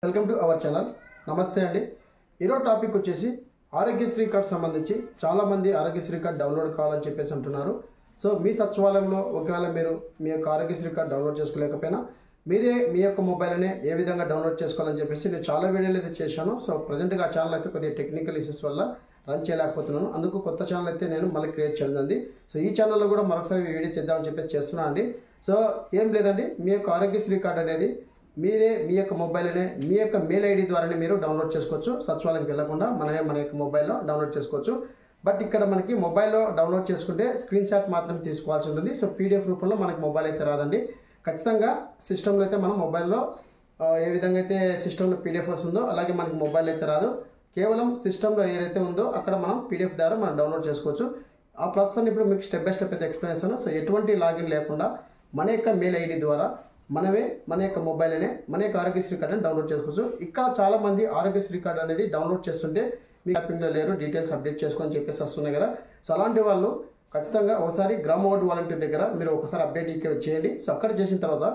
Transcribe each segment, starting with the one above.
Welcome to our channel. నమస్తే అండి. ఈరోజు టాపిక్ వచ్చేసి ఆరోగ్యశ్రీ కార్డ్ సంబంధించి చాలామంది ఆరోగ్యశ్రీ కార్డ్ డౌన్లోడ్ కావాలని చెప్పేసి అంటున్నారు. సో మీ సచివాలయంలో ఒకవేళ మీరు మీ యొక్క ఆరోగ్యశ్రీ కార్డ్ డౌన్లోడ్ చేసుకోలేకపోయినా మీరే మీ యొక్క మొబైల్నే ఏ విధంగా డౌన్లోడ్ చేసుకోవాలని చెప్పేసి నేను చాలా వీడియోలు అయితే చేశాను. సో ప్రజెంట్గా ఆ ఛానల్ అయితే కొద్దిగా టెక్నికల్ ఇష్యూస్ వల్ల రన్ చేయలేకపోతున్నాను. అందుకు కొత్త ఛానల్ అయితే నేను మళ్ళీ క్రియేట్ చేయడం. సో ఈ ఛానల్లో కూడా మరొకసారి వీడియో చేద్దామని చెప్పేసి చేస్తున్నాను అండి. సో ఏం లేదండి, మీ యొక్క ఆరోగ్యశ్రీ కార్డ్ అనేది మీరే మీ యొక్క మొబైల్నే మీ యొక్క మెయిల్ ఐడి ద్వారానే మీరు డౌన్లోడ్ చేసుకోవచ్చు. సచివాలయంకి వెళ్లకుండా మన యొక్క మొబైల్లో డౌన్లోడ్ చేసుకోవచ్చు. బట్ ఇక్కడ మనకి మొబైల్లో డౌన్లోడ్ చేసుకుంటే స్క్రీన్ షాట్ మాత్రం తీసుకోవాల్సి ఉంటుంది. సో పీడిఎఫ్ రూపంలో మనకి మొబైల్ అయితే రాదండి. ఖచ్చితంగా సిస్టంలో అయితే మనం మొబైల్లో ఏ విధంగా అయితే సిస్టంలో పీడిఎఫ్ వస్తుందో అలాగే మనకి మొబైల్ అయితే రాదు. కేవలం సిస్టంలో ఏదైతే ఉందో అక్కడ మనం పీడిఎఫ్ ద్వారా మనం డౌన్లోడ్ చేసుకోవచ్చు. ఆ ప్రాసెస్ ఇప్పుడు మీకు స్టెప్ బై స్టెప్ అయితే ఎక్స్ప్లెయిన్ చేస్తాను. సో ఎటువంటి లాగిన్ లేకుండా మన యొక్క మెయిల్ ఐడి ద్వారా మనమే మన యొక్క మొబైల్నే మన యొక్క ఆరోగ్యశ్రీ కార్డుని డౌన్లోడ్ చేసుకోవచ్చు. ఇక్కడ చాలా మంది ఆరోగ్యశ్రీ కార్డు అనేది డౌన్లోడ్ చేస్తుంటే మీ యాపింగ్లో లేరు, డీటెయిల్స్ అప్డేట్ చేసుకొని చెప్పేసి వస్తున్నాయి కదా. సో అలాంటి వాళ్ళు ఖచ్చితంగా ఒకసారి గ్రామ వార్డు వాలంటీర్ దగ్గర మీరు ఒకసారి అప్డేట్ చేయండి. సో అక్కడ చేసిన తర్వాత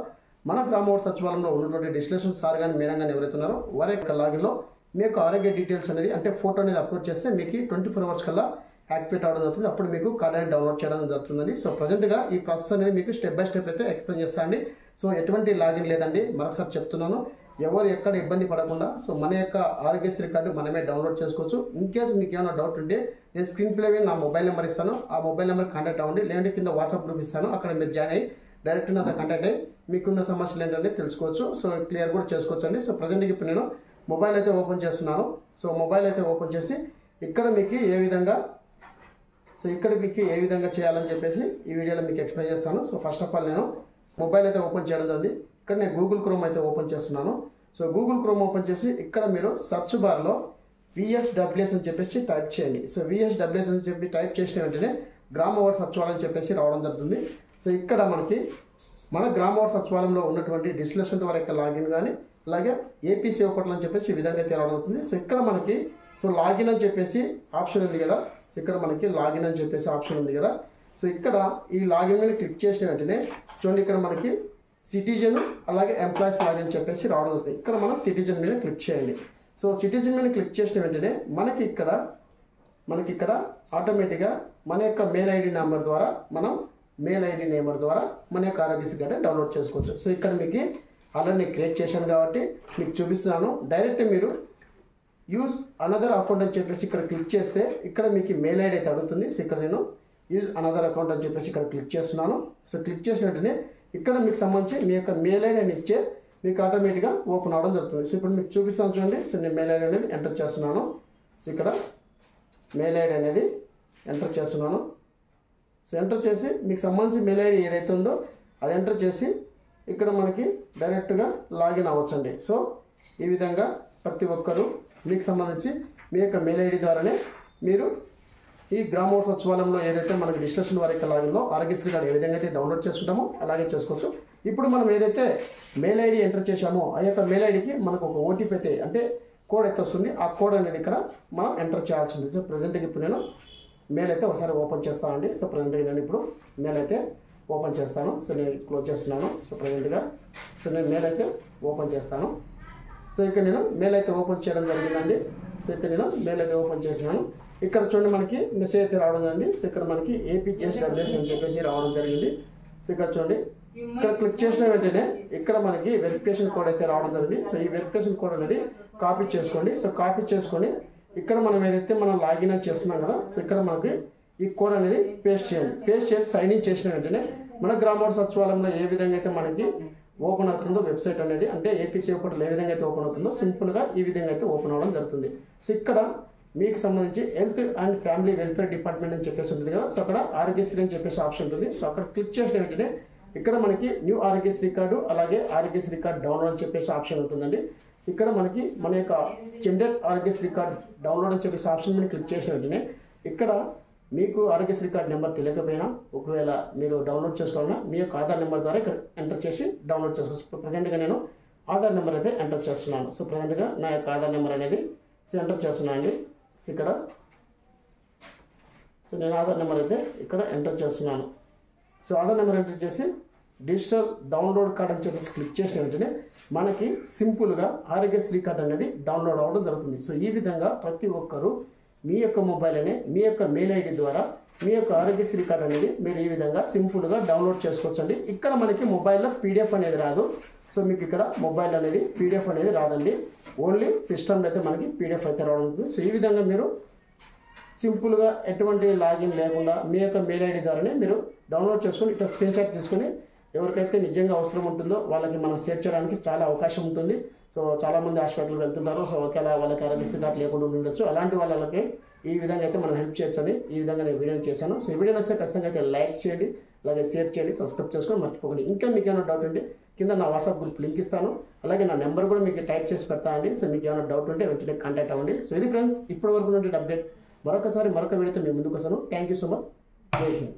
మన గ్రామ వార్డు సచివాలయంలో ఉన్నటువంటి డిస్టిలేషన్ సార్ కానీ మేడం కానీ ఎవరైతే ఉన్నారో వారి యొక్క లాగిన్లో మీ యొక్క ఆరోగ్య డీటెయిల్స్ అనేది అంటే ఫోటో అనేది అప్లోడ్ చేస్తే మీకు 24 hours కల్లా యాక్టివేట్ అవ్వడం జరుగుతుంది. అప్పుడు మీకు కార్డ్ అనేది డౌన్లోడ్ చేయడం జరుగుతుందండి. సో ప్రజెంట్గా ఈ ప్రాసెస్ అనేది మీకు స్టెప్ బై స్టెప్ అయితే ఎక్స్ప్లెయిన్ చేస్తానండి. సో ఎటువంటి లాగిన్ లేదండి, మరొకసారి చెప్తున్నాను. ఎవరు ఎక్కడ ఇబ్బంది పడకుండా సో మన యొక్క ఆరోగ్యశ్రీ కార్డు మనమే డౌన్లోడ్ చేసుకోవచ్చు. ఇన్ కేసు మీకు ఏమైనా డౌట్ ఉంటే నేను స్క్రీన్ ప్లే నా మొబైల్ నెంబర్ ఇస్తాను, ఆ మొబైల్ నెంబర్ కాంటాక్ట్ అవ్వండి. లేదంటే కింద వాట్సాప్ గ్రూప్ ఇస్తాను, అక్కడ మీరు జాయిన్ అయ్యి డైరెక్ట్ నాతో కాంటాక్ట్ అయ్యి మీకున్న సమస్యలు ఏంటంటే తెలుసుకోవచ్చు. సో క్లియర్ కూడా చేసుకోవచ్చు అండి. సో ప్రజెంట్కి ఇప్పుడు నేను మొబైల్ అయితే ఓపెన్ చేస్తున్నాను. సో మొబైల్ అయితే ఓపెన్ చేసి ఇక్కడ మీకు ఏ విధంగా చేయాలని చెప్పేసి ఈ వీడియోలో మీకు ఎక్స్ప్లెయిన్ చేస్తాను. సో ఫస్ట్ ఆఫ్ ఆల్ నేను మొబైల్ అయితే ఓపెన్ చేయడం జరిగింది. ఇక్కడ నేను గూగుల్ క్రోమ్ అయితే ఓపెన్ చేస్తున్నాను. సో గూగుల్ క్రోమ్ ఓపెన్ చేసి ఇక్కడ మీరు సర్చ్ బార్లో VSWS అని చెప్పేసి టైప్ చేయండి. సో VSWS అని చెప్పి టైప్ చేసిన వెంటనే గ్రామ వార్డు సచివాలయం అని చెప్పేసి రావడం జరుగుతుంది. సో ఇక్కడ మనకి మన గ్రామ వార్డు సచివాలయంలో ఉన్నటువంటి డిస్టిలేషన్ వారి యొక్క లాగిన్ కానీ అలాగే ఏపీ సేవ పోర్టల్ అని చెప్పేసి ఈ విధంగా అయితే రావడం అవుతుంది. సో ఇక్కడ మనకి లాగిన్ అని చెప్పేసి ఆప్షన్ ఉంది కదా. సో ఇక్కడ మనకి లాగిన్ అని చెప్పేసి ఆప్షన్ ఉంది కదా. సో ఇక్కడ ఈ లాగిన్ మీద క్లిక్ చేసిన వెంటనే చూడండి, ఇక్కడ మనకి సిటిజన్ అలాగే ఎంప్లాయీస్ లాగిన్ అని చెప్పేసి రావడం అవుతుంది. ఇక్కడ మనం సిటిజన్ మీద క్లిక్ చేయండి. సో సిటిజన్ మీద క్లిక్ చేసిన వెంటనే మనకి ఇక్కడ ఆటోమేటిక్గా మన యొక్క మెయిల్ ఐడి నెంబర్ ద్వారా మన యొక్క ఆరోగ్యశ్రీ కార్డు డౌన్లోడ్ చేసుకోవచ్చు. సో ఇక్కడ మీకు ఆల్రెడీ క్రియేట్ చేశాను కాబట్టి మీకు చూపిస్తున్నాను. డైరెక్ట్ మీరు యూజ్ అనదర్ అకౌంట్ అని చెప్పేసి ఇక్కడ క్లిక్ చేస్తే ఇక్కడ మీకు మెయిల్ ఐడి అయితే అడుగుతుంది. సో ఇక్కడ నేను యూజ్ అనదర్ అకౌంట్ అని చెప్పేసి ఇక్కడ క్లిక్ చేస్తున్నాను. సో క్లిక్ చేసిన వెంటనే ఇక్కడ మీకు సంబంధించి మీ యొక్క మెయిల్ ఐడి అని ఇచ్చే మీకు ఆటోమేటిక్గా ఓపెన్ అవ్వడం జరుగుతుంది. సో ఇప్పుడు మీకు చూపిస్తాను చూడండి. సో నేను మెయిల్ ఐడి అనేది ఎంటర్ చేస్తున్నాను. సో ఇక్కడ మెయిల్ ఐడి అనేది ఎంటర్ చేస్తున్నాను. సో ఎంటర్ చేసి మీకు సంబంధించి మెయిల్ ఐడి ఏదైతే ఉందో అది ఎంటర్ చేసి ఇక్కడ మనకి డైరెక్ట్గా లాగిన్ అవ్వచ్చండి. సో ఈ విధంగా ప్రతి ఒక్కరూ మీకు సంబంధించి మీ యొక్క మెయిల్ ఐడి ద్వారానే మీరు ఈ గ్రామ వార్డు సచివాలయంలో ఏదైతే మనకి డిస్టిలేషన్ వారి యొక్క లాగిన్లో ఆరోగ్యశ్రీ కార్డు ఏ విధంగా అయితే డౌన్లోడ్ చేసుకుంటామో అలాగే చేసుకోవచ్చు. ఇప్పుడు మనం ఏదైతే మెయిల్ ఐడి ఎంటర్ చేశామో ఆ యొక్క మెయిల్ ఐడికి మనకు ఒక ఓటీపీ అయితే అంటే కోడ్ అయితే వస్తుంది. ఆ కోడ్ అనేది ఇక్కడ మనం ఎంటర్ చేయాల్సి ఉంది. సో ప్రజెంట్గా ఇప్పుడు నేను మెయిల్ అయితే ఒకసారి ఓపెన్ చేస్తానండి. సో ప్రజెంట్గా నేను ఇప్పుడు మెయిల్ అయితే ఓపెన్ చేస్తాను. సో నేను క్లోజ్ చేస్తున్నాను. సో ప్రజెంట్గా నేను మెయిల్ అయితే ఓపెన్ చేస్తాను. సో ఇక్కడ నేను మెయిల్ అయితే ఓపెన్ చేయడం జరిగిందండి. సో ఇక్కడ నేను మెయిల్ అయితే ఓపెన్ చేసినాను. ఇక్కడ చూడండి మనకి మెసేజ్ అయితే రావడం జరిగింది. సో ఇక్కడ మనకి APJSWS అని చెప్పేసి రావడం జరిగింది. సో ఇక్కడ చూడండి, ఇక్కడ క్లిక్ చేసిన వెంటనే ఇక్కడ మనకి వెరిఫికేషన్ కోడ్ అయితే రావడం జరిగింది. సో ఈ వెరిఫికేషన్ కోడ్ అనేది కాపీ చేసుకోండి. సో కాపీ చేసుకొని ఇక్కడ మనం ఏదైతే మనం లాగిన్ అని చేస్తున్నాం కదా. సో ఇక్కడ మనకి ఈ కోడ్ అనేది పేస్ట్ చేయండి. పేస్ట్ చేసి సైన్ ఇన్ చేసిన వెంటనే మన గ్రామ వార్డు సచివాలయంలో ఏ విధంగా అయితే మనకి ఓపెన్ అవుతుందో వెబ్సైట్ అనేది అంటే ఏపీ సేవ పోర్టల్ ఏ విధంగా అయితే ఓపెన్ అవుతుందో సింపుల్గా ఈ విధంగా అయితే ఓపెన్ అవ్వడం జరుగుతుంది. సో ఇక్కడ మీకు సంబంధించి health and family welfare department అని చెప్పేసి ఉంటుంది కదా. సో అక్కడ ఆరోగ్యశ్రీ అని చెప్పేసి ఆప్షన్ ఉంటుంది. సో అక్కడ క్లిక్ చేసిన వెంటనే ఇక్కడ మనకి న్యూ ఆరోగ్యశ్రీ కార్డు అలాగే ఆరోగ్యశ్రీ కార్డు డౌన్లోడ్ అని చెప్పేసి ఆప్షన్ ఉంటుందండి. ఇక్కడ మనకి మన యొక్క జనరల్ ఆరోగ్యశ్రీ కార్డు డౌన్లోడ్ అని చెప్పేసి ఆప్షన్ మీద క్లిక్ చేసిన వెంటనే ఇక్కడ మీకు ఆరోగ్యశ్రీ కార్డు నెంబర్ తెలియకపోయినా ఒకవేళ మీరు డౌన్లోడ్ చేసుకోవాలన్నా మీ యొక్క ఆధార్ నెంబర్ ద్వారా ఇక్కడ ఎంటర్ చేసి డౌన్లోడ్ చేసుకోవచ్చు. ఇప్పుడు ప్రజెంట్గా నేను ఆధార్ నెంబర్ అయితే ఎంటర్ చేస్తున్నాను. సో ప్రజెంట్గా నా యొక్క ఆధార్ నెంబర్ అనేది ఎంటర్ చేస్తున్నాను అండి. సో ఇక్కడ నేను ఆధార్ నెంబర్ అయితే ఇక్కడ ఎంటర్ చేస్తున్నాను. సో ఆధార్ నెంబర్ ఎంటర్ చేసి డిజిటల్ డౌన్లోడ్ కార్డ్ అని చెప్పేసి క్లిక్ చేసిన వెంటనే మనకి సింపుల్గా ఆరోగ్యశ్రీ కార్డ్ అనేది డౌన్లోడ్ అవ్వడం జరుగుతుంది. సో ఈ విధంగా ప్రతి ఒక్కరూ మీ యొక్క మొబైల్ అనే మీ యొక్క మెయిల్ ఐడి ద్వారా మీ యొక్క ఆరోగ్యశ్రీ కార్డ్ అనేది మీరు ఈ విధంగా సింపుల్గా డౌన్లోడ్ చేసుకోవచ్చండి. ఇక్కడ మనకి మొబైల్లో పీడిఎఫ్ అనేది రాదు. సో మీకు ఇక్కడ మొబైల్ అనేది పీడిఎఫ్ అనేది రాదండి, ఓన్లీ సిస్టమ్లో అయితే మనకి పీడిఎఫ్ అయితే రావడం ఉంటుంది. సో ఈ విధంగా మీరు సింపుల్గా ఎటువంటి లాగిన్ లేకుండా మీ యొక్క మెయిల్ ఐడి ద్వారానే మీరు డౌన్లోడ్ చేసుకొని ఇట్లా స్క్రీన్ షాట్ తీసుకొని ఎవరికైతే నిజంగా అవసరం ఉంటుందో వాళ్ళకి మనం షేర్ చేయడానికి చాలా అవకాశం ఉంటుంది. సో చాలామంది హాస్పిటల్కి వెళ్తుంటారు. సో ఒకవేళ వాళ్ళకి ఆరోగ్యశ్రీ కార్డు లేకుండా ఉండొచ్చు. అలాంటి వాళ్ళకి ఈ విధంగా అయితే మనం హెల్ప్ చేయొచ్చని ఈ విధంగా నేను వీడియోని చేశాను. సో ఈ వీడియో వస్తే ఖచ్చితంగా అయితే లైక్ చేయండి, అలాగే షేర్ చేయండి, సబ్స్క్రైబ్ చేసుకొని మర్చిపోకండి. ఇంకా మీకు ఏమైనా డౌట్ ఉంటే కింద నా వాట్సాప్ గ్రూప్ లింక్ ఇస్తాను, అలాగే నా నెంబర్ కూడా మీకు టైప్ చేసి పెడతానండి. సో మీకు ఏమైనా డౌట్ ఉంటే వెంటనే కాంటాక్ట్ అవ్వండి. సో ఇది ఫ్రెండ్స్ ఇప్పటి వరకు నుండి అప్డేట్. మరొక వీడియోతో మేము ముందుకు వస్తాను. Thank you so much. జై హింద్.